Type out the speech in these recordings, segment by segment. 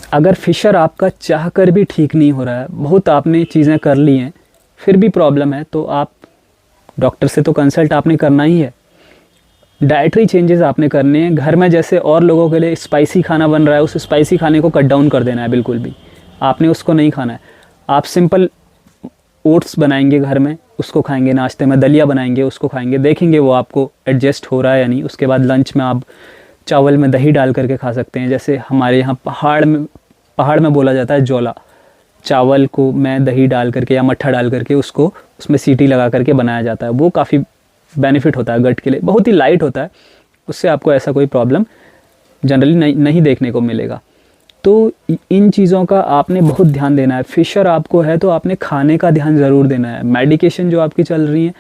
अगर फिशर आपका चाह कर भी ठीक नहीं हो रहा है, बहुत आपने चीज़ें कर ली हैं फिर भी प्रॉब्लम है, तो आप डॉक्टर से तो कंसल्ट आपने करना ही है। डाइटरी चेंजेस आपने करने हैं। घर में जैसे और लोगों के लिए स्पाइसी खाना बन रहा है, उस स्पाइसी खाने को कट डाउन कर देना है, बिल्कुल भी आपने उसको नहीं खाना है। आप सिंपल ओट्स बनाएंगे घर में, उसको खाएंगे, नाश्ते में दलिया बनाएंगे, उसको खाएंगे, देखेंगे वो आपको एडजस्ट हो रहा है या नहीं। उसके बाद लंच में आप चावल में दही डाल करके खा सकते हैं। जैसे हमारे यहाँ पहाड़ में बोला जाता है जोला, चावल को मैं दही डाल करके या मट्ठा डाल करके उसको उसमें सीटी लगा करके बनाया जाता है। वो काफ़ी बेनिफिट होता है गट के लिए, बहुत ही लाइट होता है, उससे आपको ऐसा कोई प्रॉब्लम जनरली नहीं देखने को मिलेगा। तो इन चीज़ों का आपने बहुत ध्यान देना है। फिशर आपको है तो आपने खाने का ध्यान ज़रूर देना है। मेडिकेशन जो आपकी चल रही हैं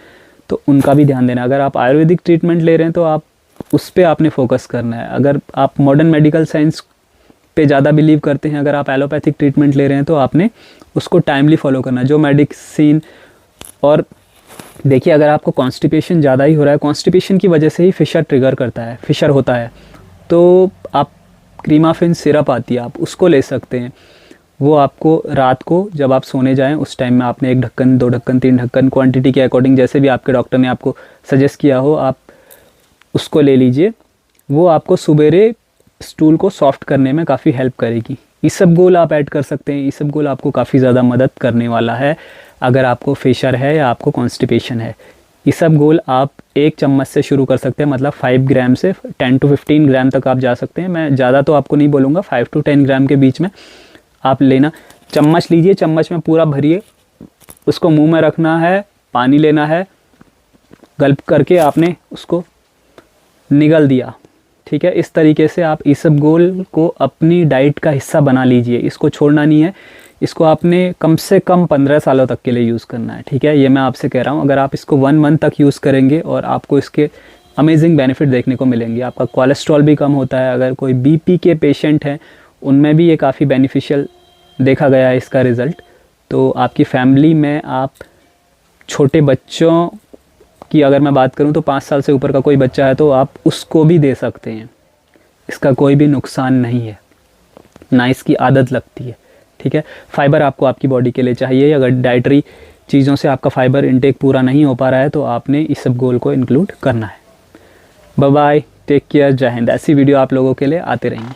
तो उनका भी ध्यान देना है। अगर आप आयुर्वेदिक ट्रीटमेंट ले रहे हैं तो आप उस पर आपने फोकस करना है। अगर आप मॉडर्न मेडिकल साइंस पे ज़्यादा बिलीव करते हैं, अगर आप एलोपैथिक ट्रीटमेंट ले रहे हैं तो आपने उसको टाइमली फॉलो करना है, जो मेडिसिन। और देखिए, अगर आपको कॉन्स्टिपेशन ज़्यादा ही हो रहा है, कॉन्स्टिपेशन की वजह से ही फिशर ट्रिगर करता है, फिशर होता है, तो आप क्रीमाफिन सिरप आती है, आप उसको ले सकते हैं। वो आपको रात को जब आप सोने जाएं उस टाइम में आपने 1 ढक्कन, 2 ढक्कन, 3 ढक्कन, क्वांटिटी के अकॉर्डिंग जैसे भी आपके डॉक्टर ने आपको सजेस्ट किया हो, आप उसको ले लीजिए। वो आपको सुबेरे स्टूल को सॉफ्ट करने में काफ़ी हेल्प करेगी। इसबगोल आप ऐड कर सकते हैं। इसबगोल आपको काफ़ी ज़्यादा मदद करने वाला है अगर आपको फिशर है या आपको कॉन्स्टिपेशन है। इसबगोल आप 1 चम्मच से शुरू कर सकते हैं, मतलब 5 ग्राम से 10 to 15 ग्राम तक आप जा सकते हैं। मैं ज़्यादा तो आपको नहीं बोलूँगा, 5 to 10 ग्राम के बीच में आप लेना। चम्मच लीजिए, चम्मच में पूरा भरिए, उसको मुंह में रखना है, पानी लेना है, गल्प करके आपने उसको निगल दिया। ठीक है, इस तरीके से आप इसबगोल को अपनी डाइट का हिस्सा बना लीजिए। इसको छोड़ना नहीं है, इसको आपने कम से कम 15 सालों तक के लिए यूज़ करना है। ठीक है, ये मैं आपसे कह रहा हूँ। अगर आप इसको 1 मंथ तक यूज़ करेंगे और आपको इसके अमेजिंग बेनिफिट देखने को मिलेंगे। आपका कोलेस्ट्रॉल भी कम होता है। अगर कोई बीपी के पेशेंट हैं उनमें भी ये काफ़ी बेनिफिशियल देखा गया है इसका रिज़ल्ट। तो आपकी फैमिली में आप छोटे बच्चों की अगर मैं बात करूं तो 5 साल से ऊपर का कोई बच्चा है तो आप उसको भी दे सकते हैं। इसका कोई भी नुकसान नहीं है, ना इसकी आदत लगती है। ठीक है, फाइबर आपको आपकी बॉडी के लिए चाहिए। अगर डाइटरी चीज़ों से आपका फाइबर इनटेक पूरा नहीं हो पा रहा है तो आपने इसबगोल को इंक्लूड करना है। बाय बाय, टेक केयर, जय हिंद। ऐसी वीडियो आप लोगों के लिए आते रहेंगी।